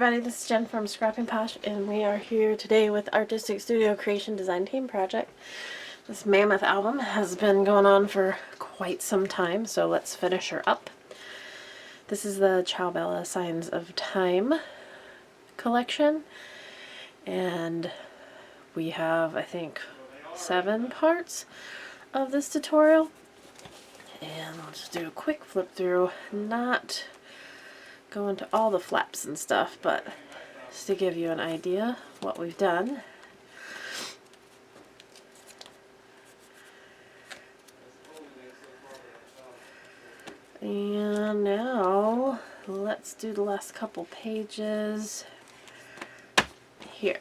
everybody, this is Jen from Scrapping Posh, and we are here today with Artistic Studio Creation Design Team Project. This mammoth album has been going on for quite some time, so let's finish her up. This is the Ciao Bella Signs of Time collection, and we have, I think, 7 parts of this tutorial. And I'll just do a quick flip through, not go into all the flaps and stuff, but just to give you an idea what we've done. And now let's do the last couple pages here.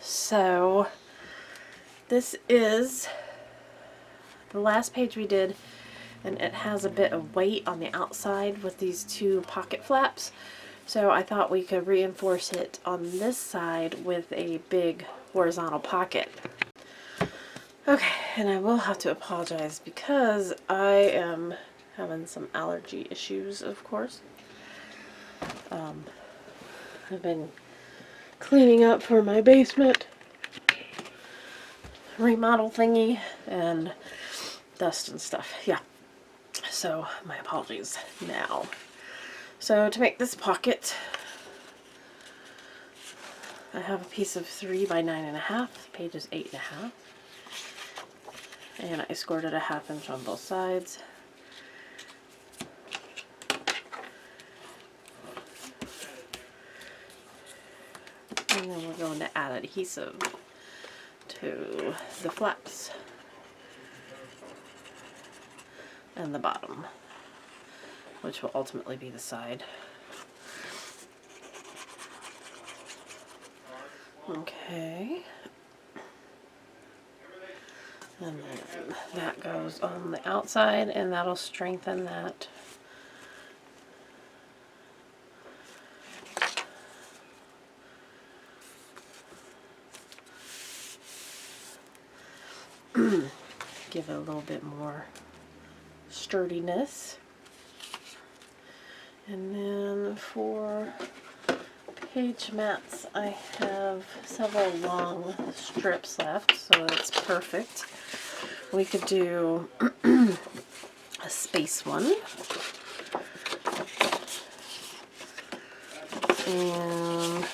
So this is the last page we did, and it has a bit of weight on the outside with these 2 pocket flaps. So I thought we could reinforce it on this side with a big horizontal pocket. Okay, and I will have to apologize because I am having some allergy issues, of course. I've been cleaning up for my basement remodel thingy and dust and stuff. Yeah. So my apologies now. So to make this pocket, I have a piece of 3 by 9.5, pages 8.5, and I scored it a 1/2 inch on both sides. And then we're going to add adhesive to the flaps and the bottom, which will ultimately be the side. Okay. And then that goes on the outside, and that'll strengthen that. Give it a little bit more sturdiness. And then for page mats, I have several long strips left, so that's perfect. We could do a space one. And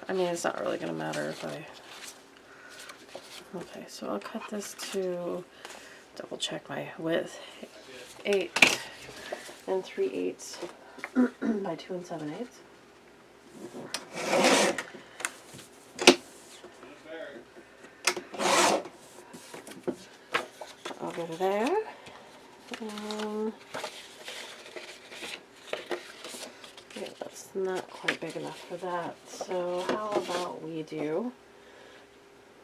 I mean, it's not really going to matter if I... Okay, so I'll cut this to, double check my width, 8 3/8 by 2 7/8. I'll go to there. Yeah, that's not quite big enough for that. So how about we do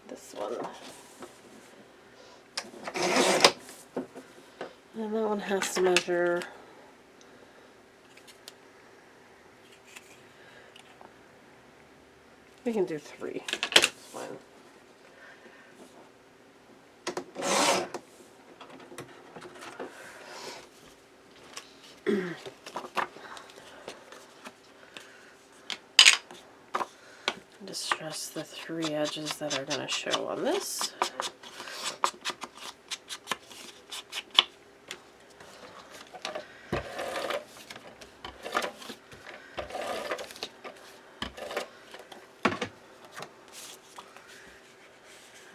this one? And that one has to measure we can do 3. That's fine. Just stress the 3 edges that are going to show on this.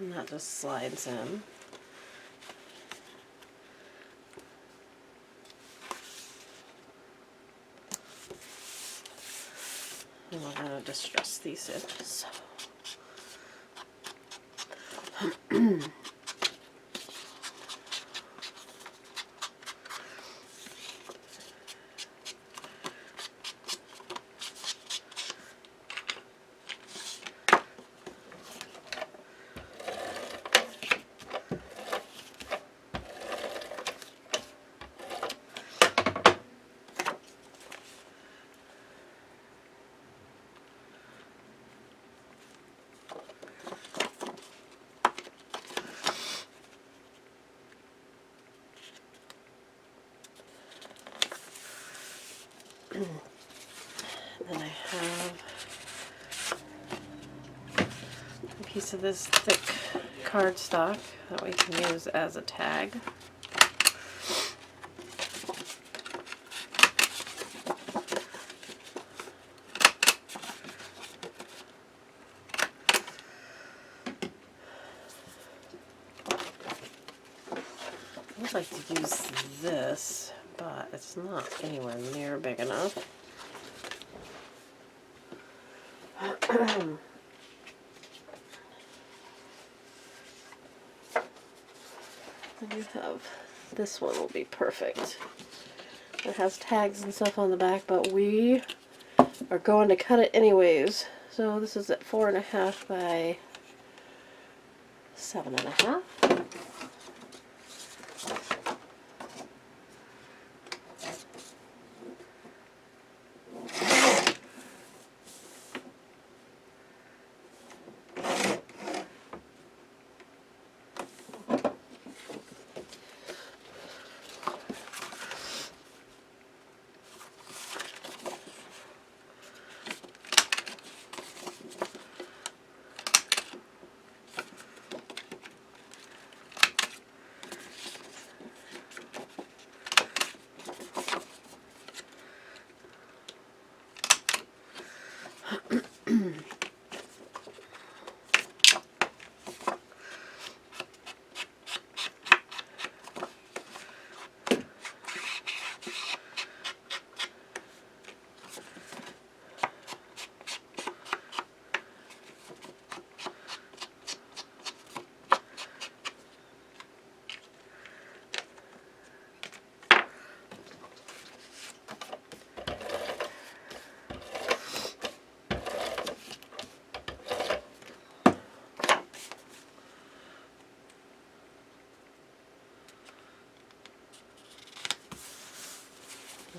And that just slides in. And we're going to distress these edges. then I have a piece of this thick cardstock that we can use as a tag. I would like to use this, but it's not anywhere near big enough. Then you have this one will be perfect. It has tags and stuff on the back, but we are going to cut it anyways. So this is at 4.5 by 7.5.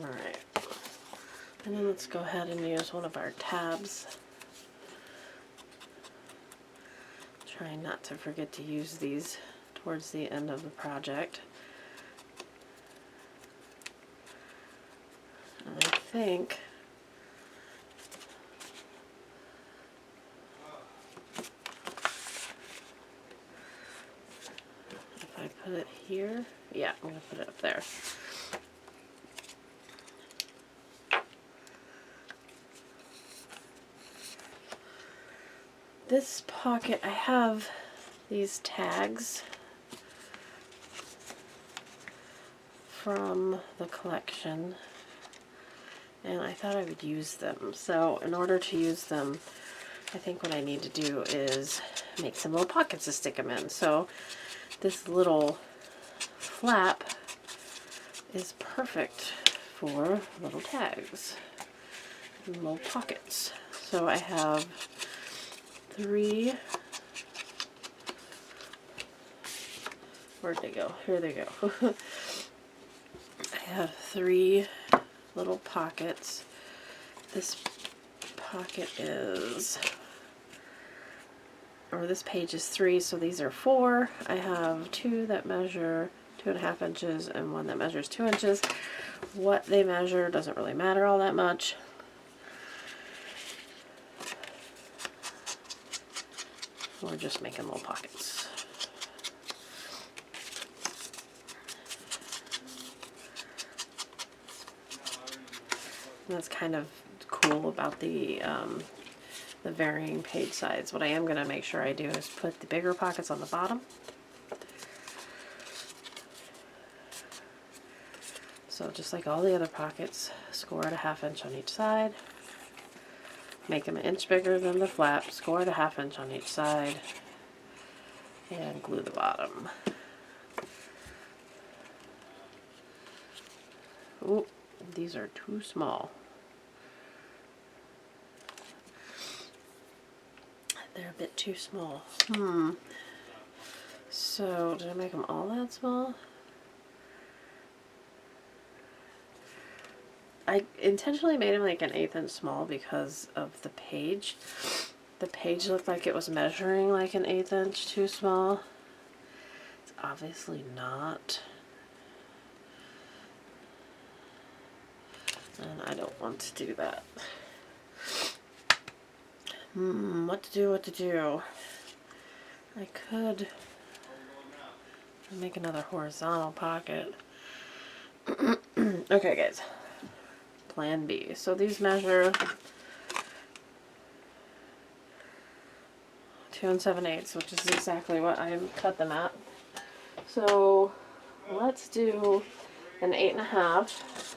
Alright, and then let's go ahead and use one of our tabs. Trying not to forget to use these towards the end of the project. And I think if I put it here, yeah, I'm going to put it up there. This pocket, I have these tags from the collection, and I thought I would use them. So in order to use them, I think what I need to do is make some little pockets to stick them in. So this little flap is perfect for little tags and little pockets. So I have 3, where'd they go? Here they go. I have 3 little pockets. This pocket is, or this page is 3, so these are 4. I have 2 that measure 2.5 inches and 1 that measures 2 inches. What they measure doesn't really matter all that much. We're just making little pockets. And that's kind of cool about the varying page size. What I am going to make sure I do is put the bigger pockets on the bottom. So just like all the other pockets, score at 1/2 inch on each side. Make them 1 inch bigger than the flap, score at 1/2 inch on each side, and glue the bottom. Ooh, these are too small. They're a bit too small. So, did I make them all that small? I intentionally made them like an 1/8 inch small because of the page. The page looked like it was measuring like an 1/8 inch too small. It's obviously not. And I don't want to do that. What to do. I could make another horizontal pocket. Okay, guys. Plan B. So these measure 2 7/8, which is exactly what I cut them at. So let's do an 8.5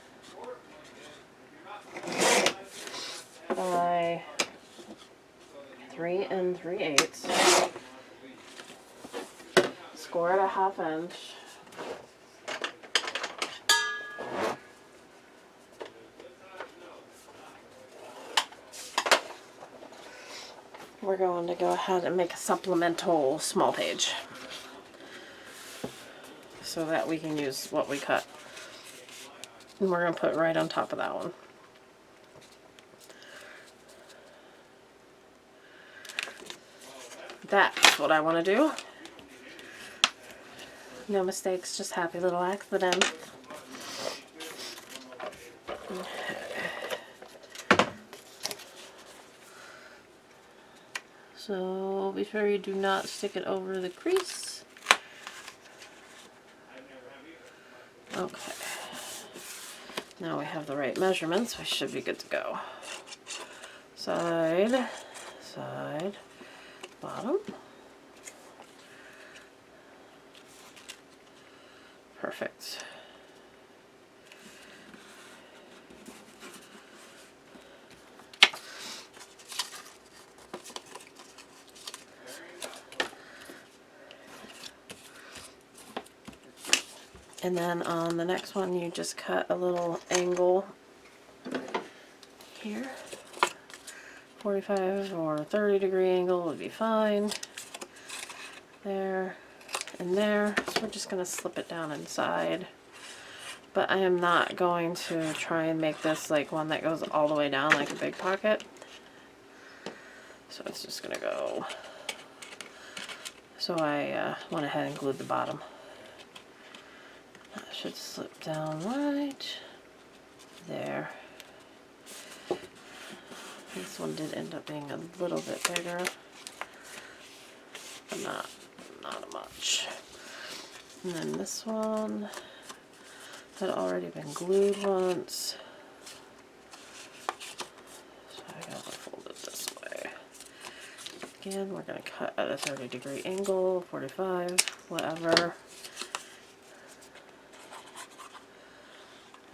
by 3 3/8. Score at a 1/2 inch. We're going to go ahead and make a supplemental small page so that we can use what we cut. And we're going to put right on top of that one. That's what I want to do. No mistakes, just happy little accident. So be sure you do not stick it over the crease. Okay. Now we have the right measurements. We should be good to go. Side, side, bottom. Perfect. And then on the next one, you just cut a little angle here. 45 or 30-degree angle would be fine. There and there. So we're just going to slip it down inside. But I am not going to try and make this like one that goes all the way down like a big pocket. So it's just going to go. So I went ahead and glued the bottom. That should slip down right there. This one did end up being a little bit bigger, but not much. And then this one had already been glued once, so I gotta fold it this way. Again, we're gonna cut at a 30-degree angle, 45, whatever.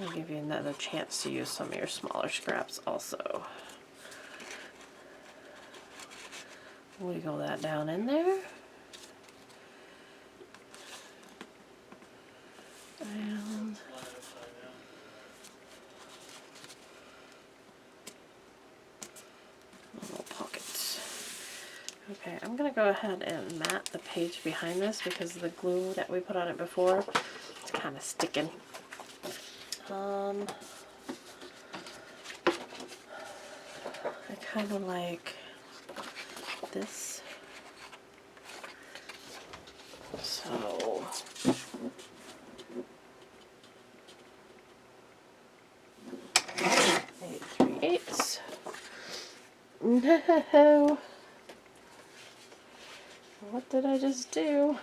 I'll give you another chance to use some of your smaller scraps also. Wiggle that down in there. And little pockets. Okay, I'm going to go ahead and mat the page behind this because the glue that we put on it before is kind of sticking. I kind of like this. So 8 3/8. No. What did I just do?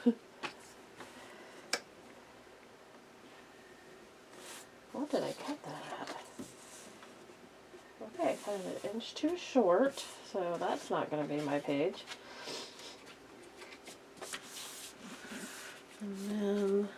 What did I cut that at? Okay, I cut it an inch too short, so that's not going to be my page. And then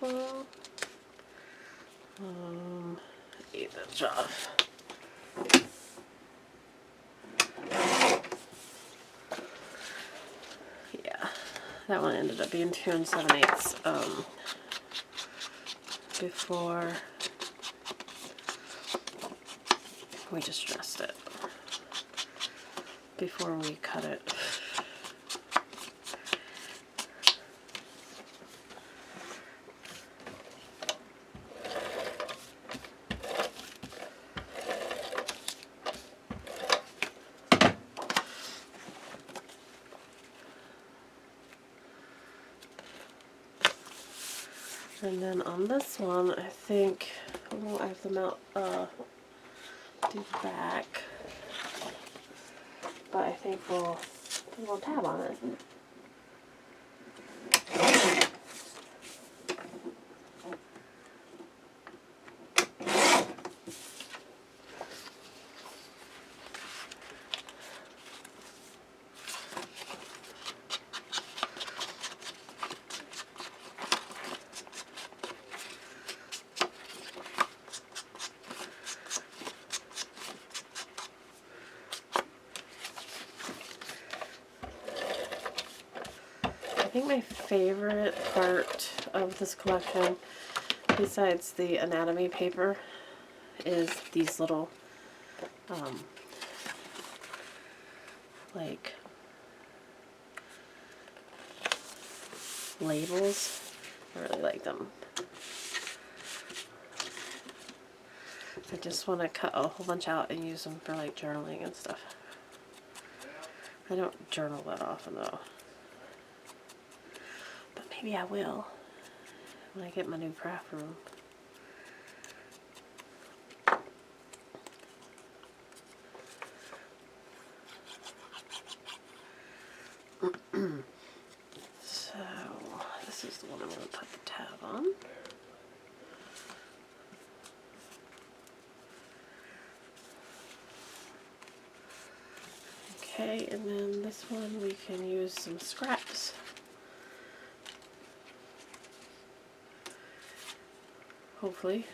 well, 1/8 inch off. Yeah, that one ended up being 2 7/8 before we just dressed it, before we cut it. And then on this one, I think, oh, I have to mount, do the back, but I think we'll put a little tab on it. I think my favorite part of this collection, besides the anatomy paper, is these little, like, labels. I really like them. I just want to cut a whole bunch out and use them for, like, journaling and stuff. I don't journal that often, though. But maybe I will when I get my new craft room. So, this is the one I'm going to put the tab on. Okay, and then this one we can use some scraps. Hopefully,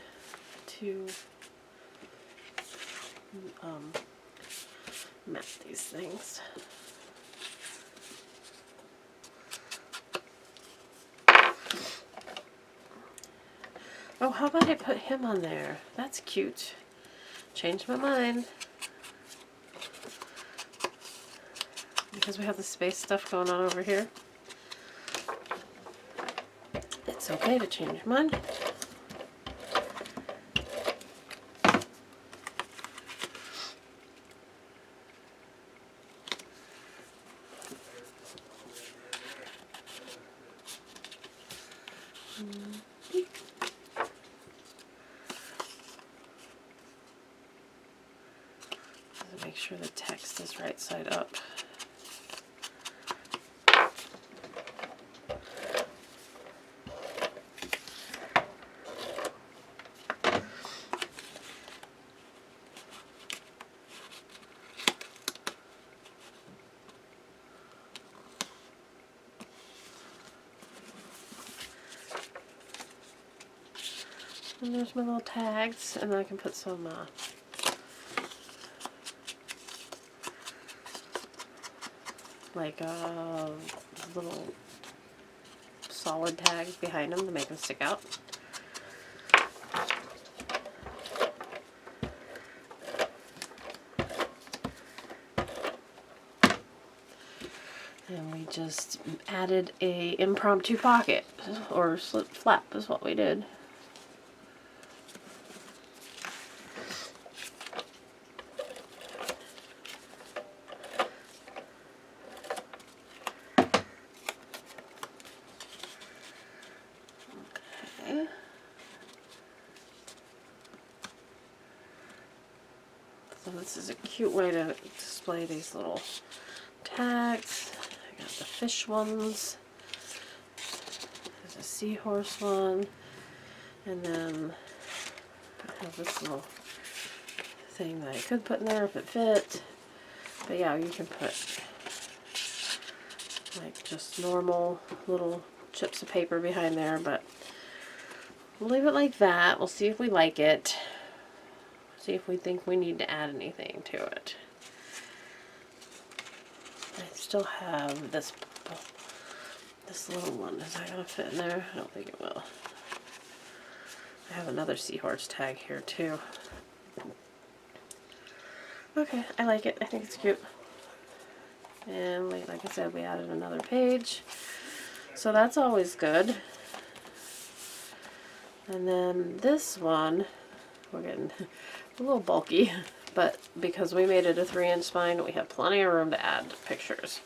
to map these things. Oh, how about I put him on there? That's cute. Changed my mind. Because we have the space stuff going on over here. It's okay to change your mind. Make sure the text is right side up. And there's my little tags, and then I can put some like little solid tags behind them to make them stick out. And we just added a impromptu pocket, or slip flap is what we did. So this is a cute way to display these little tags. I got the fish ones. There's a seahorse one. And then I have this little thing that I could put in there if it fit. But yeah, you can put like just normal little chips of paper behind there, but we'll leave it like that. We'll see if we like it. See if we think we need to add anything to it. I still have this little one. Is that going to fit in there? I don't think it will. I have another seahorse tag here too. Okay, I like it. I think it's cute. And like I said, we added another page. So that's always good. And then this one, we're getting a little bulky, but because we made it a 3-inch spine, we have plenty of room to add pictures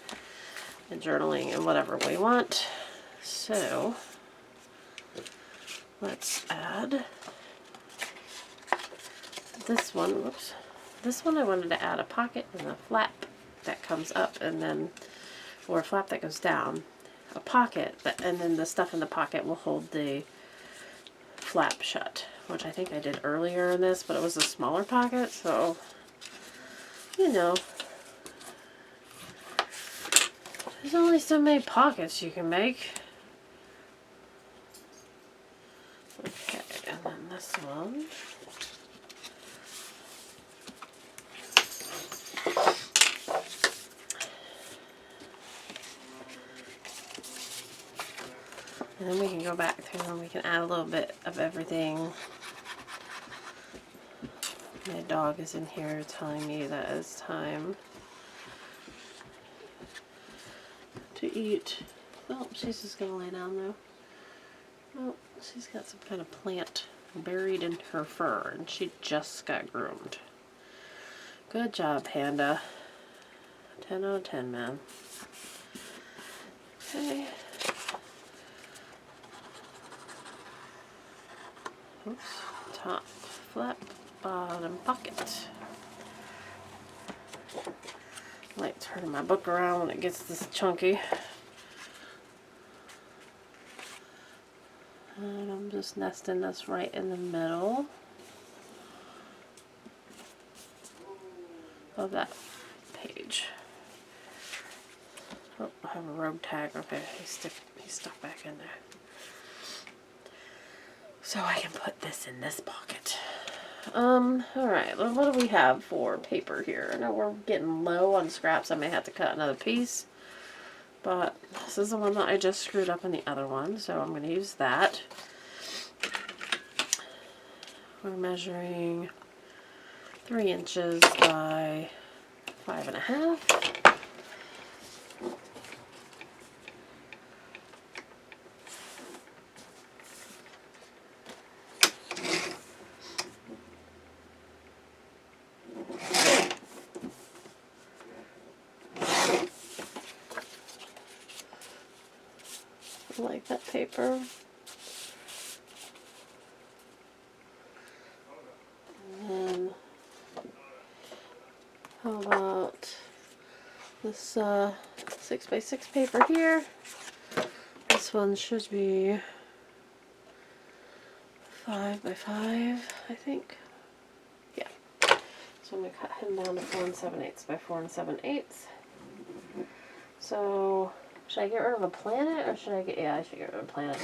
and journaling and whatever we want. So let's add this one. Whoops. This one I wanted to add a pocket and a flap that comes up, and then, or a flap that goes down. A pocket, and then the stuff in the pocket will hold the flap shut, which I think I did earlier in this, but it was a smaller pocket, so, you know, there's only so many pockets you can make. Okay, and then this one. And then we can go back through and we can add a little bit of everything. My dog is in here telling me that it's time to eat. Oh, she's just gonna lay down though. Oh, she's got some kind of plant buried in her fur and she just got groomed. Good job, Panda. 10 out of 10, man. Okay. Oops. Top flap, bottom pocket. I like turning my book around when it gets this chunky. And I'm just nesting this right in the middle of that page. Oh, I have a rogue tag. Okay, he's stuck back in there. So I can put this in this pocket. Alright, well, what do we have for paper here? I know we're getting low on scraps. I may have to cut another piece. But this is the one that I just screwed up in the other one, so I'm going to use that. We're measuring 3 inches by 5.5. I like that paper. And then how about this 6x6 paper here? This one should be 5x5, I think. Yeah. So I'm going to cut him down to 4 7/8 by 4 7/8. So should I get rid of a planet or should I get, yeah, I should get rid of a planet.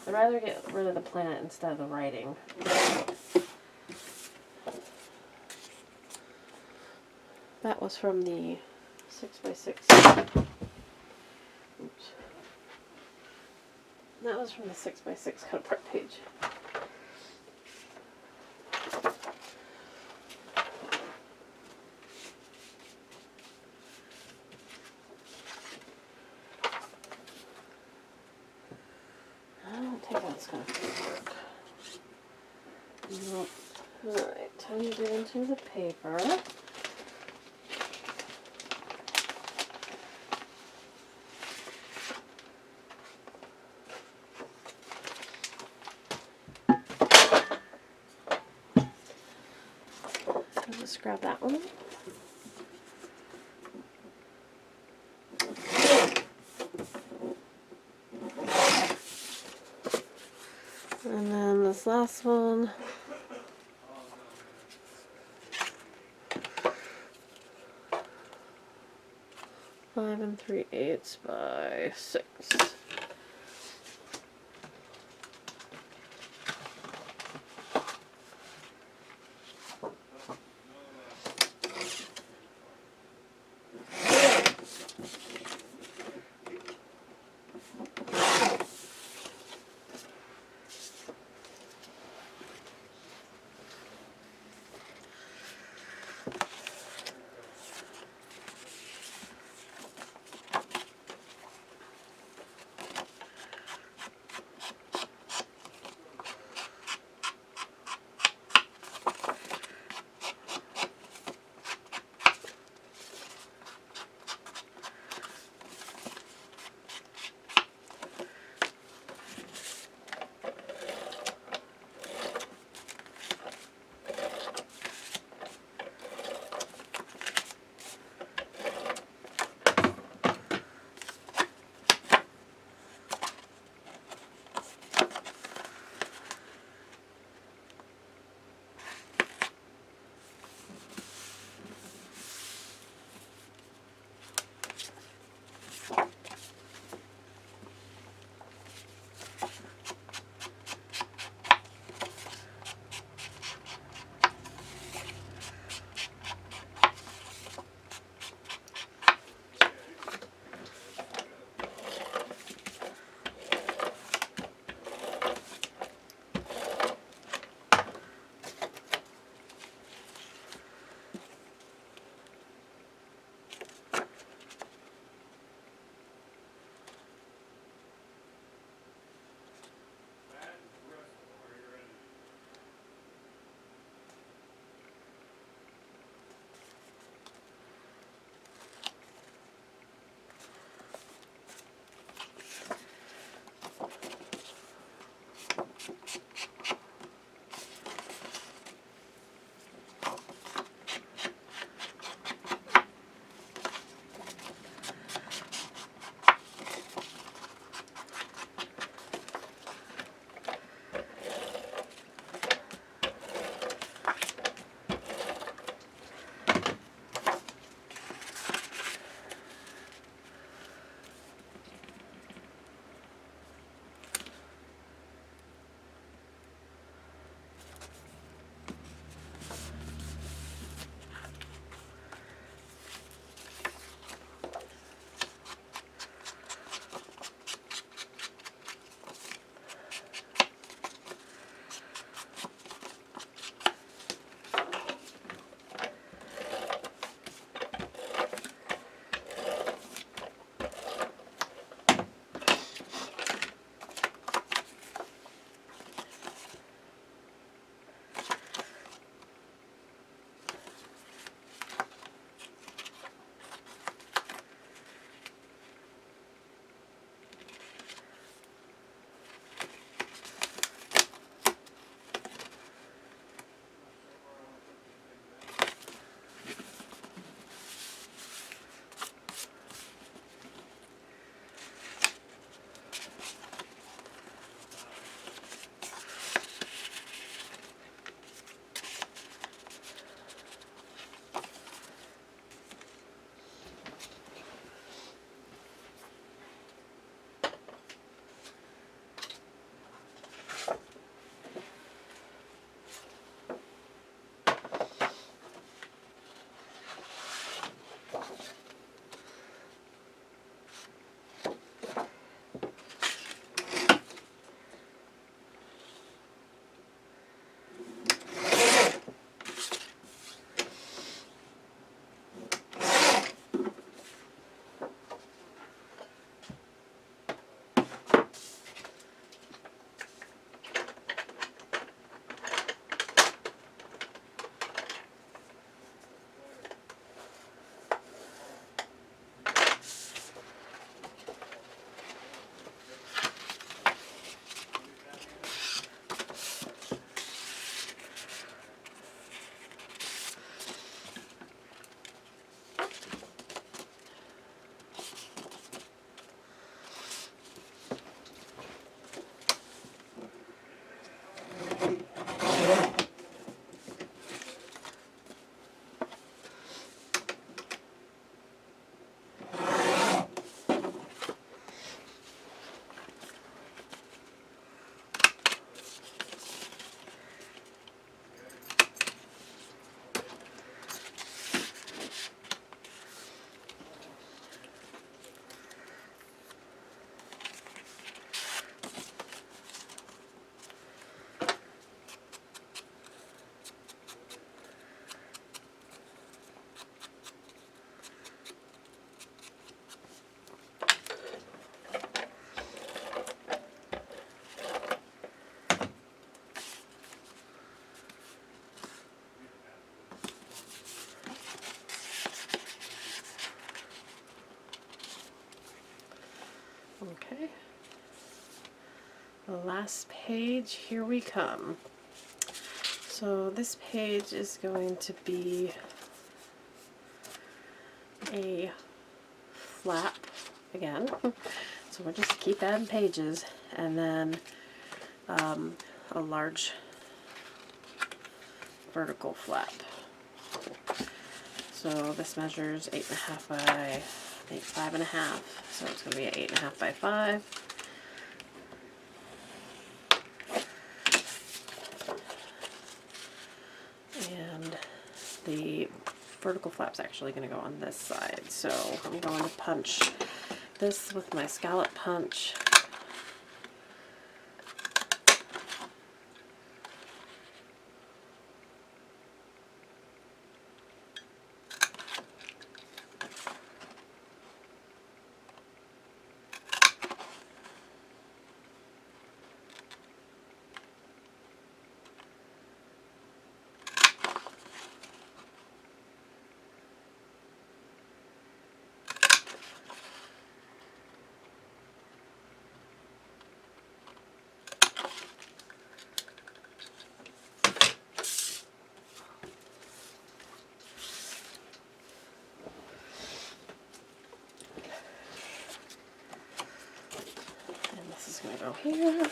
I'd rather get rid of the planet instead of the writing. That was from the 6x6. Oops. That was from the 6x6 cut apart page. I don't think that's going to work. Nope. Alright, time to get into the paper. I'll just grab that one. And then this last one. Five 3/8 by 6. Okay, the last page, here we come. So this page is going to be a flap again. So we'll just keep adding pages, and then a large vertical flap. So this measures 8.5 by, I think, 5.5. So it's going to be an 8.5 by 5. And the vertical flap's actually going to go on this side. So I'm going to punch this with my scallop punch. go here.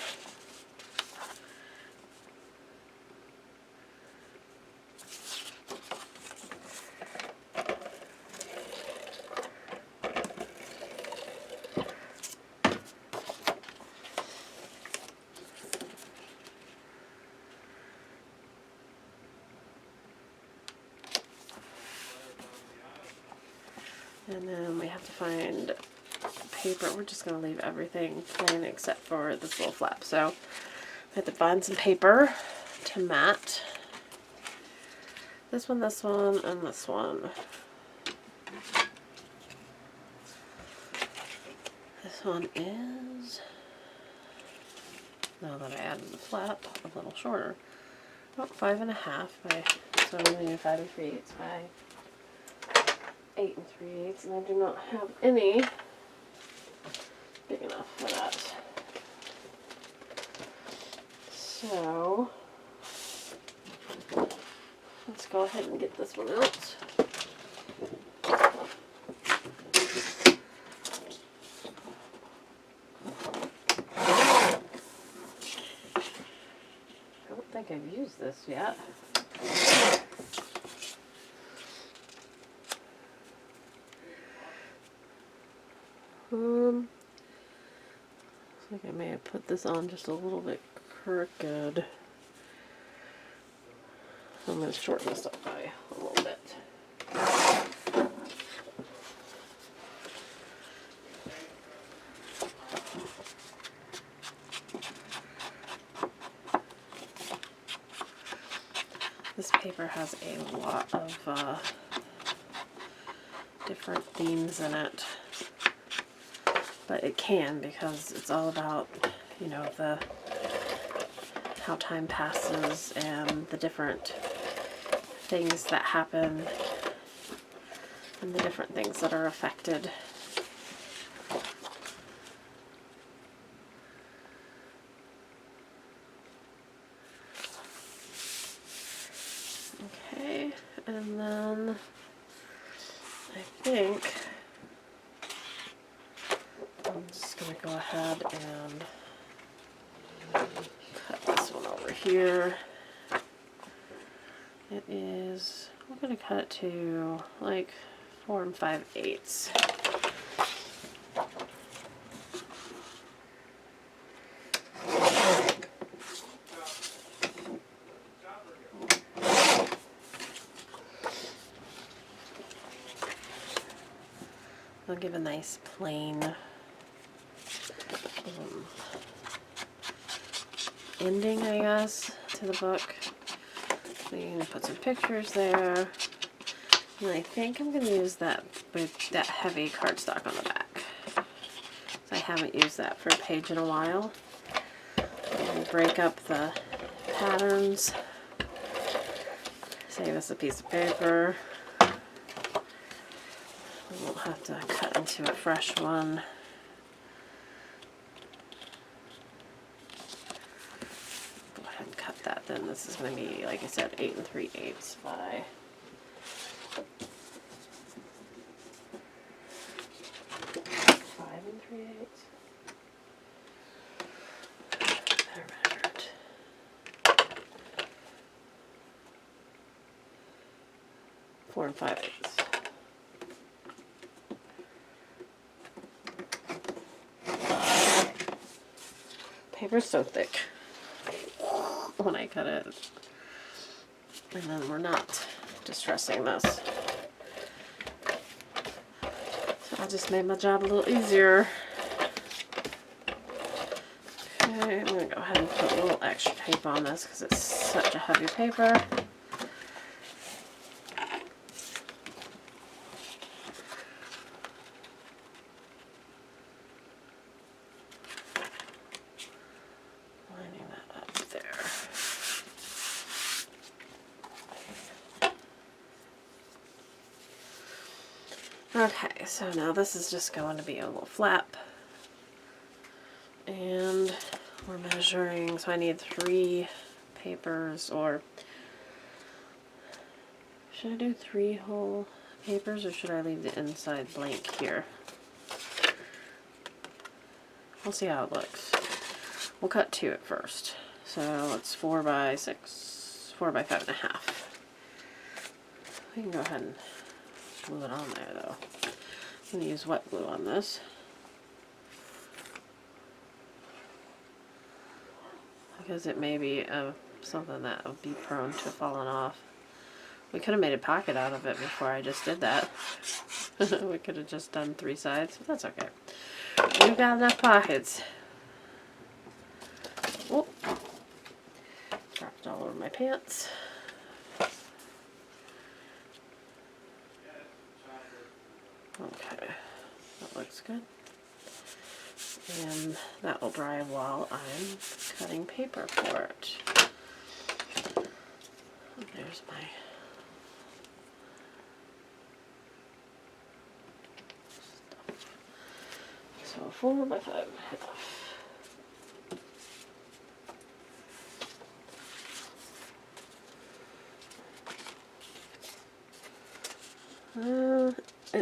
And then we have to find paper. We're just going to leave everything plain except for this little flap. So we have to find some paper to mat. This one, and this one. This one is, now that I added the flap, a little shorter. About 5.5 by, so I'm going to do 5 3/8 by 8 3/8, and I do not have any big enough for that. So let's go ahead and get this one out. I don't think I've used this yet. Looks like I may have put this on just a little bit crooked. I'm going to shorten this up by a little bit. This paper has a lot of different themes in it, but it can, because it's all about, you know, how time passes and the different things that happen and the different things that are affected. Okay, and then I think I'm just going to go ahead and cut this one over here. It is, I'm going to cut it to like 4 5/8. I'll give a nice plain ending, I guess, to the book. So you're going to put some pictures there. And I think I'm going to use that heavy cardstock on the back. So I haven't used that for a page in a while. And break up the patterns. Save us a piece of paper. We won't have to cut into a fresh one. Go ahead and cut that then. This is going to be, like I said, 8 3/8 by 5 3/8. I measured 4 5/8. Paper's so thick when I cut it, and then we're not distressing this. So I just made my job a little easier. Okay, I'm going to go ahead and put a little extra tape on this because it's such a heavy paper. Okay, so now this is just going to be a little flap, and we're measuring, so I need 3 papers, or should I do 3 whole papers, or should I leave the inside blank here? We'll see how it looks. We'll cut 2 at first. So it's 4 by 6, 4 by 5.5. We can go ahead and glue it on there though. I'm going to use wet glue on this. Because it may be something that would be prone to falling off. We could have made a pocket out of it before I just did that. We could have just done 3 sides, but that's okay. We've got enough pockets. Oh, dropped all over my pants. Okay, that looks good. And that will dry while I'm cutting paper for it. There's my stuff. So 4 by 5.5.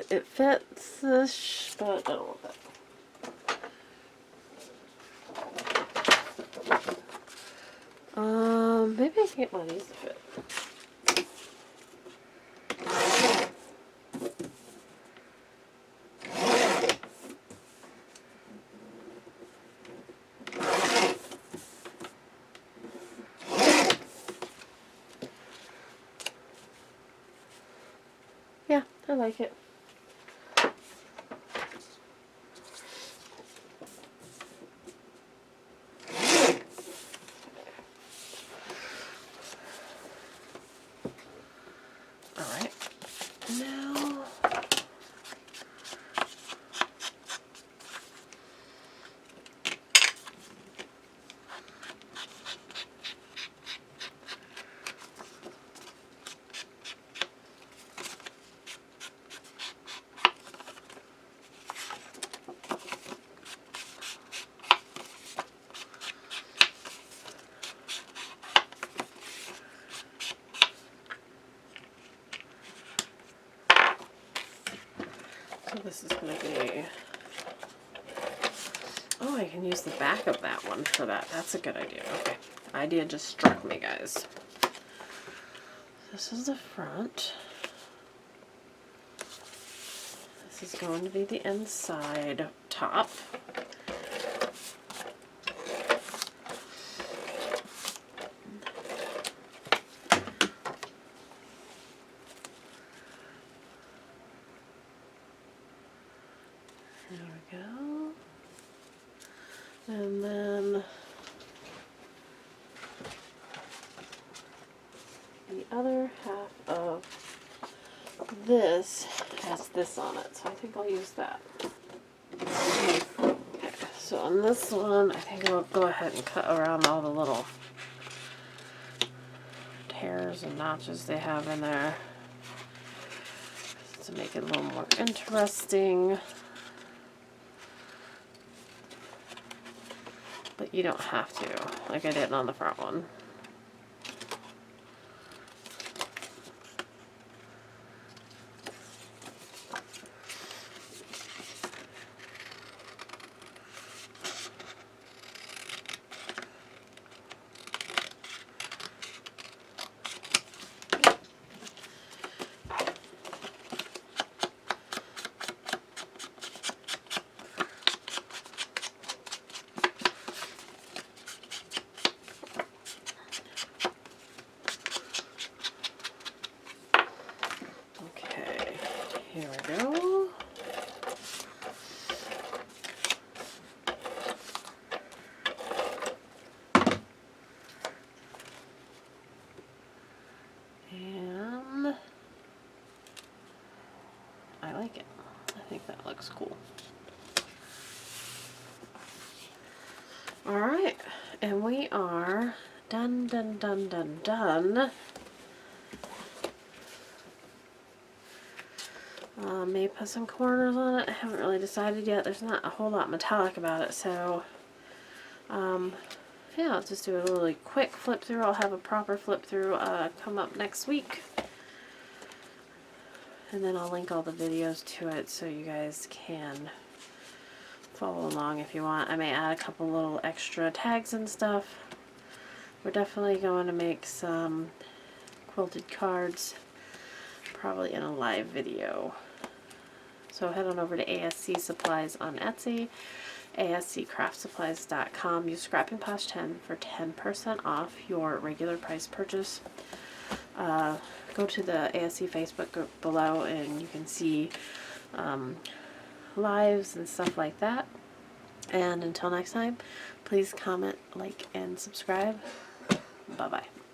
It fits this, but I don't want that. Maybe I can get one of these to fit. Yeah, I like it. Alright, now so this is going to be, oh, I can use the back of that one for that. That's a good idea. Okay, idea just struck me, guys. This is the front. This is going to be the inside top. There we go. And then the other half of this has this on it, so I think I'll use that. Okay, so on this one, I think I'll go ahead and cut around all the little tears and notches they have in there to make it a little more interesting. But you don't have to, like I did on the front one. Here we go. And I like it. I think that looks cool. All right, and we are done, done, done, done, done. May put some corners on it. I haven't really decided yet. There's not a whole lot metallic about it, so yeah, I'll just do a really quick flip through. I'll have a proper flip through come up next week, and then I'll link all the videos to it so you guys can follow along if you want. I may add a couple little extra tags and stuff. We're definitely going to make some quilted cards, probably in a live video. So head on over to ASC Supplies on Etsy, asccraftsupplies.com. Use ScrappingPosh10 for 10% off your regular price purchase. Go to the ASC Facebook group below and you can see lives and stuff like that. And until next time, please comment, like, and subscribe. Bye-bye.